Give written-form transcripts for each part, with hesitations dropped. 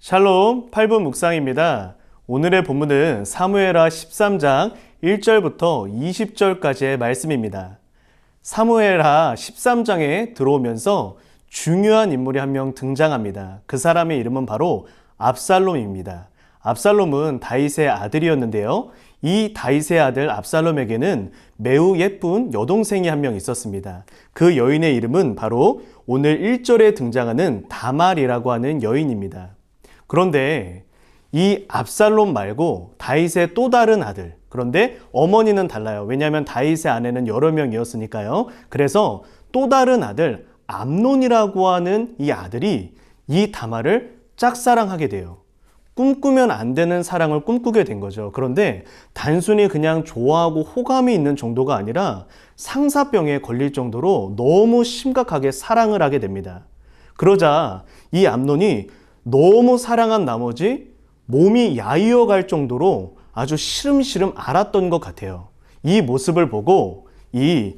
샬롬 8분 묵상입니다. 오늘의 본문은 사무엘하 13장 1절부터 20절까지의 말씀입니다. 사무엘하 13장에 들어오면서 중요한 인물이 한 명 등장합니다. 그 사람의 이름은 바로 압살롬입니다. 압살롬은 다윗의 아들이었는데요. 이 다윗의 아들 압살롬에게는 매우 예쁜 여동생이 한 명 있었습니다. 그 여인의 이름은 바로 오늘 1절에 등장하는 다말이라고 하는 여인입니다. 그런데 이 압살롬 말고 다윗의 또 다른 아들, 그런데 어머니는 달라요. 왜냐하면 다윗의 아내는 여러 명이었으니까요. 그래서 또 다른 아들 암논이라고 하는 이 아들이 이 다말을 짝사랑하게 돼요. 꿈꾸면 안 되는 사랑을 꿈꾸게 된 거죠. 그런데 단순히 그냥 좋아하고 호감이 있는 정도가 아니라 상사병에 걸릴 정도로 너무 심각하게 사랑을 하게 됩니다. 그러자 이 암논이 너무 사랑한 나머지 몸이 야위어 갈 정도로 아주 시름시름 앓았던 것 같아요. 이 모습을 보고 이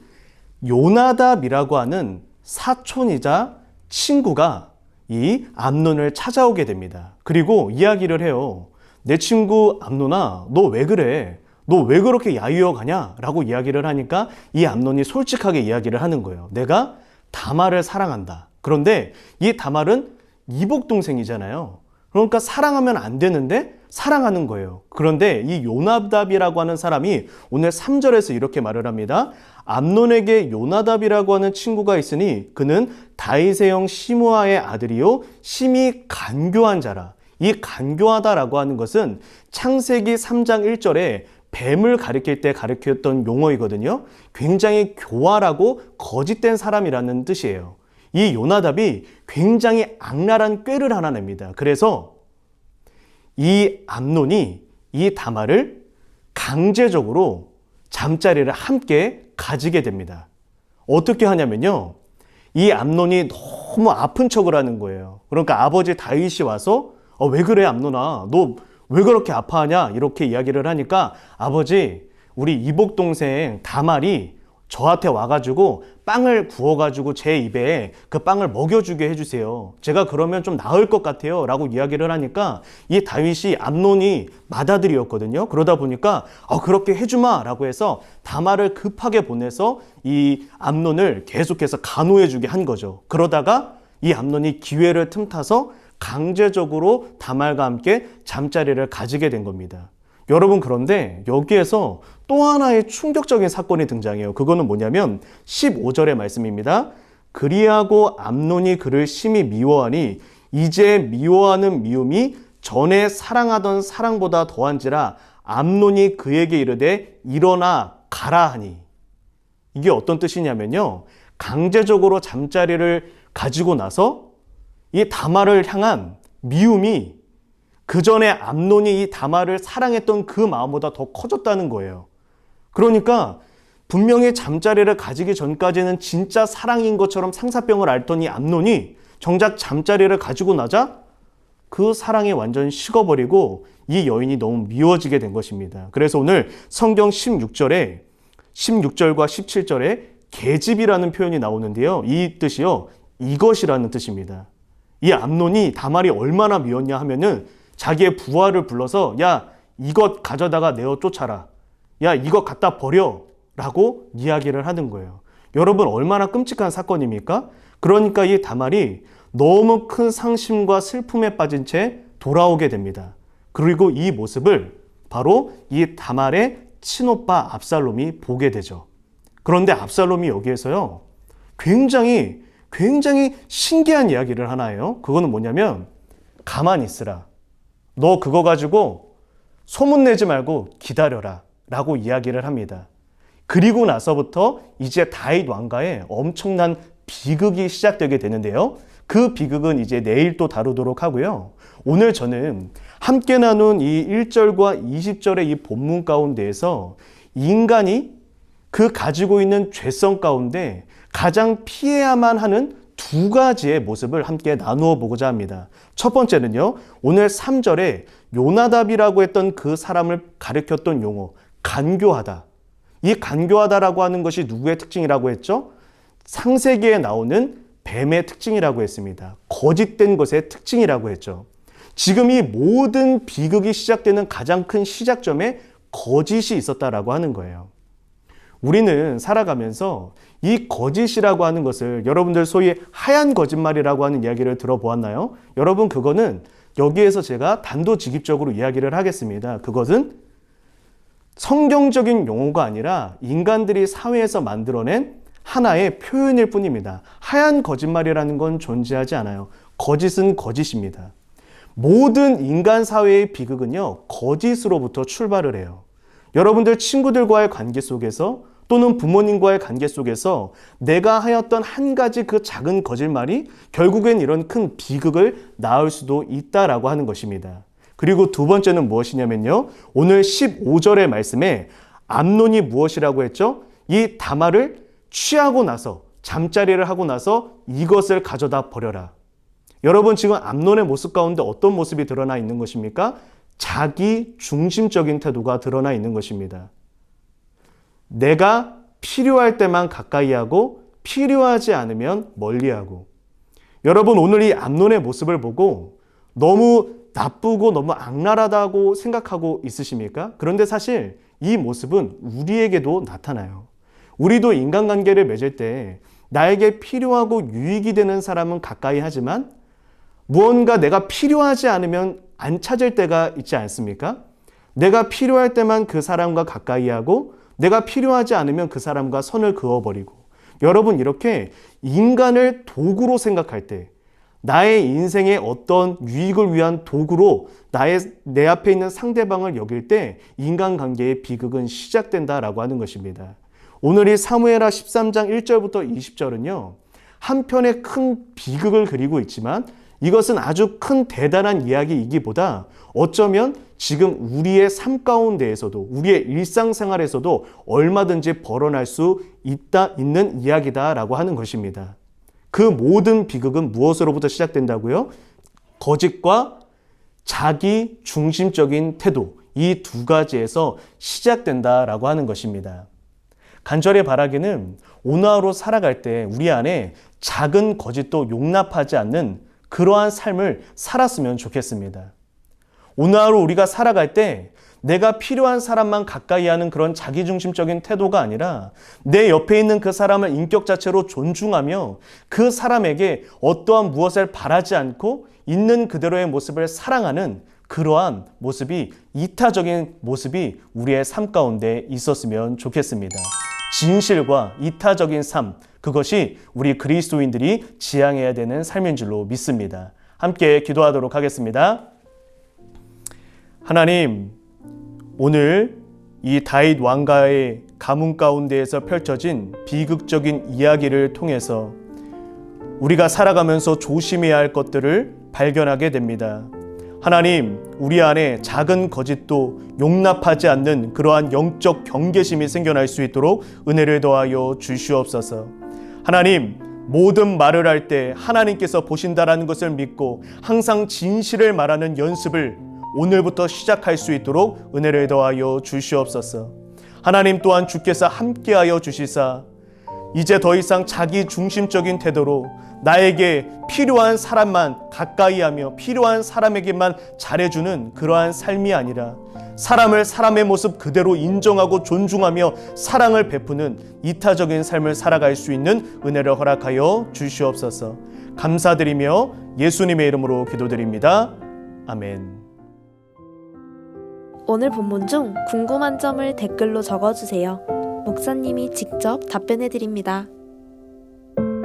요나답이라고 하는 사촌이자 친구가 이 암논을 찾아오게 됩니다. 그리고 이야기를 해요. 내 친구 암논아, 너 왜 그래? 너 왜 그렇게 야위어 가냐? 라고 이야기를 하니까 이 암논이 솔직하게 이야기를 하는 거예요. 내가 다말을 사랑한다. 그런데 이 다말은 이복 동생이잖아요. 그러니까 사랑하면 안 되는데 사랑하는 거예요. 그런데 이 요나답이라고 하는 사람이 오늘 3절에서 이렇게 말을 합니다. 암논에게 요나답이라고 하는 친구가 있으니 그는 다윗의 형 시므아의 아들이요 심히 간교한 자라. 이 간교하다라고 하는 것은 창세기 3장 1절에 뱀을 가리킬 때 가리켰던 용어이거든요. 굉장히 교활하고 거짓된 사람이라는 뜻이에요. 이 요나답이 굉장히 악랄한 꾀를 하나 냅니다. 그래서 이 암논이 이 다말을 강제적으로 잠자리를 함께 가지게 됩니다. 어떻게 하냐면요. 이 암논이 너무 아픈 척을 하는 거예요. 그러니까 아버지 다윗이 와서 왜 그래 암논아, 너 왜 그렇게 아파하냐 이렇게 이야기를 하니까 아버지 우리 이복 동생 다말이 저한테 와가지고 빵을 구워가지고 제 입에 그 빵을 먹여주게 해주세요. 제가 그러면 좀 나을 것 같아요 라고 이야기를 하니까 이 다윗이 암논이 맏아들이었거든요. 그러다 보니까 그렇게 해주마 라고 해서 다말을 급하게 보내서 이 암논을 계속해서 간호해주게 한 거죠. 그러다가 이 암논이 기회를 틈타서 강제적으로 다말과 함께 잠자리를 가지게 된 겁니다. 여러분, 그런데 여기에서 또 하나의 충격적인 사건이 등장해요. 그거는 뭐냐면 15절의 말씀입니다. 그리하고 암논이 그를 심히 미워하니 이제 미워하는 미움이 전에 사랑하던 사랑보다 더한지라 암논이 그에게 이르되 일어나 가라 하니. 이게 어떤 뜻이냐면요. 강제적으로 잠자리를 가지고 나서 이 다말을 향한 미움이 그 전에 암논이 이 다말을 사랑했던 그 마음보다 더 커졌다는 거예요. 그러니까 분명히 잠자리를 가지기 전까지는 진짜 사랑인 것처럼 상사병을 앓던 이 암논이 정작 잠자리를 가지고 나자 그 사랑이 완전 식어버리고 이 여인이 너무 미워지게 된 것입니다. 그래서 오늘 성경 16절과 17절에 계집이라는 표현이 나오는데요. 이 뜻이요, 이것이라는 뜻입니다. 이 암논이 다말이 얼마나 미웠냐 하면은 자기의 부하를 불러서 야, 이것 가져다가 내어 쫓아라. 야, 이것 갖다 버려. 라고 이야기를 하는 거예요. 여러분, 얼마나 끔찍한 사건입니까? 그러니까 이 다말이 너무 큰 상심과 슬픔에 빠진 채 돌아오게 됩니다. 그리고 이 모습을 바로 이 다말의 친오빠 압살롬이 보게 되죠. 그런데 압살롬이 여기에서요, 굉장히 신기한 이야기를 하나 해요. 그거는 뭐냐면 가만히 있으라. 너 그거 가지고 소문내지 말고 기다려라 라고 이야기를 합니다. 그리고 나서부터 이제 다윗 왕가에 엄청난 비극이 시작되게 되는데요. 그 비극은 이제 내일 또 다루도록 하고요. 오늘 저는 함께 나눈 이 1절과 20절의 이 본문 가운데에서 인간이 그 가지고 있는 죄성 가운데 가장 피해야만 하는 두 가지의 모습을 함께 나누어 보고자 합니다. 첫 번째는요, 오늘 3절에 요나답이라고 했던 그 사람을 가리켰던 용어, 간교하다. 이 간교하다라고 하는 것이 누구의 특징이라고 했죠? 창세기에 나오는 뱀의 특징이라고 했습니다. 거짓된 것의 특징이라고 했죠. 지금 이 모든 비극이 시작되는 가장 큰 시작점에 거짓이 있었다라고 하는 거예요. 우리는 살아가면서 이 거짓이라고 하는 것을 여러분들 소위 하얀 거짓말이라고 하는 이야기를 들어보았나요? 여러분, 그거는 여기에서 제가 단도직입적으로 이야기를 하겠습니다. 그것은 성경적인 용어가 아니라 인간들이 사회에서 만들어낸 하나의 표현일 뿐입니다. 하얀 거짓말이라는 건 존재하지 않아요. 거짓은 거짓입니다. 모든 인간 사회의 비극은요, 거짓으로부터 출발을 해요. 여러분들 친구들과의 관계 속에서 또는 부모님과의 관계 속에서 내가 하였던 한 가지 그 작은 거짓말이 결국엔 이런 큰 비극을 낳을 수도 있다라고 하는 것입니다. 그리고 두 번째는 무엇이냐면요. 오늘 15절의 말씀에 암논이 무엇이라고 했죠? 이 다말을 취하고 나서 잠자리를 하고 나서 이것을 가져다 버려라. 여러분, 지금 암논의 모습 가운데 어떤 모습이 드러나 있는 것입니까? 자기 중심적인 태도가 드러나 있는 것입니다. 내가 필요할 때만 가까이 하고 필요하지 않으면 멀리하고. 여러분, 오늘 이 암논의 모습을 보고 너무 나쁘고 너무 악랄하다고 생각하고 있으십니까? 그런데 사실 이 모습은 우리에게도 나타나요. 우리도 인간관계를 맺을 때 나에게 필요하고 유익이 되는 사람은 가까이 하지만 무언가 내가 필요하지 않으면 안 찾을 때가 있지 않습니까? 내가 필요할 때만 그 사람과 가까이 하고 내가 필요하지 않으면 그 사람과 선을 그어버리고. 여러분, 이렇게 인간을 도구로 생각할 때, 나의 인생의 어떤 유익을 위한 도구로 내 앞에 있는 상대방을 여길 때 인간관계의 비극은 시작된다라고 하는 것입니다. 오늘 이 사무엘하 13장 1절부터 20절은요. 한편의 큰 비극을 그리고 있지만 이것은 아주 큰 대단한 이야기이기보다 어쩌면 지금 우리의 삶 가운데에서도 우리의 일상생활에서도 얼마든지 벌어날 수 있는 이야기다라고 하는 것입니다. 그 모든 비극은 무엇으로부터 시작된다고요? 거짓과 자기 중심적인 태도, 이 두 가지에서 시작된다라고 하는 것입니다. 간절히 바라기는 오늘 하루 살아갈 때 우리 안에 작은 거짓도 용납하지 않는 그러한 삶을 살았으면 좋겠습니다. 오늘 하루 우리가 살아갈 때 내가 필요한 사람만 가까이 하는 그런 자기중심적인 태도가 아니라 내 옆에 있는 그 사람을 인격 자체로 존중하며 그 사람에게 어떠한 무엇을 바라지 않고 있는 그대로의 모습을 사랑하는 그러한 모습이, 이타적인 모습이 우리의 삶 가운데 있었으면 좋겠습니다. 진실과 이타적인 삶, 그것이 우리 그리스도인들이 지향해야 되는 삶인 줄로 믿습니다. 함께 기도하도록 하겠습니다. 하나님, 오늘 이 다윗 왕가의 가문 가운데에서 펼쳐진 비극적인 이야기를 통해서 우리가 살아가면서 조심해야 할 것들을 발견하게 됩니다. 하나님, 우리 안에 작은 거짓도 용납하지 않는 그러한 영적 경계심이 생겨날 수 있도록 은혜를 더하여 주시옵소서. 하나님, 모든 말을 할 때 하나님께서 보신다라는 것을 믿고 항상 진실을 말하는 연습을 오늘부터 시작할 수 있도록 은혜를 더하여 주시옵소서. 하나님 또한 주께서 함께하여 주시사 이제 더 이상 자기 중심적인 태도로 나에게 필요한 사람만 가까이 하며 필요한 사람에게만 잘해주는 그러한 삶이 아니라 사람을 사람의 모습 그대로 인정하고 존중하며 사랑을 베푸는 이타적인 삶을 살아갈 수 있는 은혜를 허락하여 주시옵소서. 감사드리며 예수님의 이름으로 기도드립니다. 아멘. 오늘 본문 중 궁금한 점을 댓글로 적어주세요. 목사님이 직접 답변해 드립니다.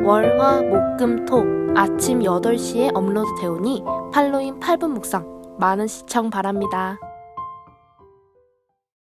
월, 화, 목, 금, 토 아침 8시에 업로드 되오니 팔로잉 8분 묵상 많은 시청 바랍니다.